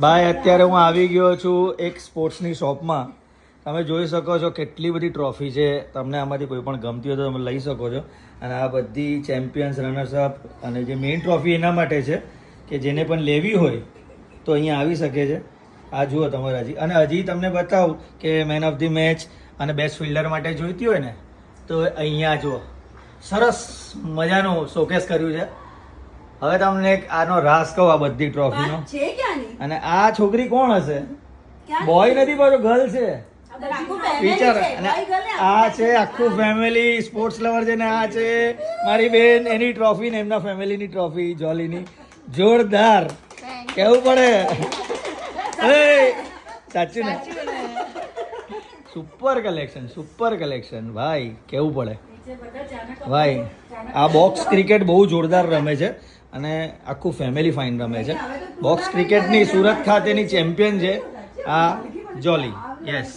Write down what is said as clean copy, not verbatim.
ભાઈ અત્યારે હું આવી ગયો છું એક સ્પોર્ટ્સની શોપમાં. તમે જોઈ શકો છો કેટલી બધી ટ્રોફી છે. તમને આમાંથી કોઈ પણ ગમતી હોય તો તમે લઈ શકો છો. અને આ બધી ચેમ્પિયન્સ, રનર્સઅપ અને જે મેઇન ટ્રોફી એના માટે છે કે જેને પણ લેવી હોય તો અહીંયા આવી શકે છે. આ જુઓ તમારે હજી. અને હજી તમને બતાવું કે મેન ઓફ ધી મેચ અને બેસ્ટ ફિલ્ડર માટે જોઈતી હોય ને તો અહીંયા જુઓ સરસ મજાનું શોકેસ કર્યું છે. હવે તમને એક આનો રાસ કહું આ બધી ટ્રોફીનો. અને આ છોકરી કોણ હશે? બોય નથી પાછો, ગર્લ છે. ટીચર. અને આ છે આખું ફેમિલી સ્પોર્ટ્સ લવર છે ને આ છે મારી બેન, એની ટ્રોફી ને એમના ફેમિલીની ટ્રોફી જોલીની. જોરદાર કેવું પડે. સાચું ને? સુપર કલેક્શન, સુપર કલેક્શન ભાઈ, કેવું પડે ભાઈ. આ બોક્સ ક્રિકેટ બહુ જોરદાર રમે છે અને આખું ફેમિલી ફાઇન રમે છે. બોક્સ ક્રિકેટની સુરત ખાતેની ચેમ્પિયન છે આ જોલી. યસ.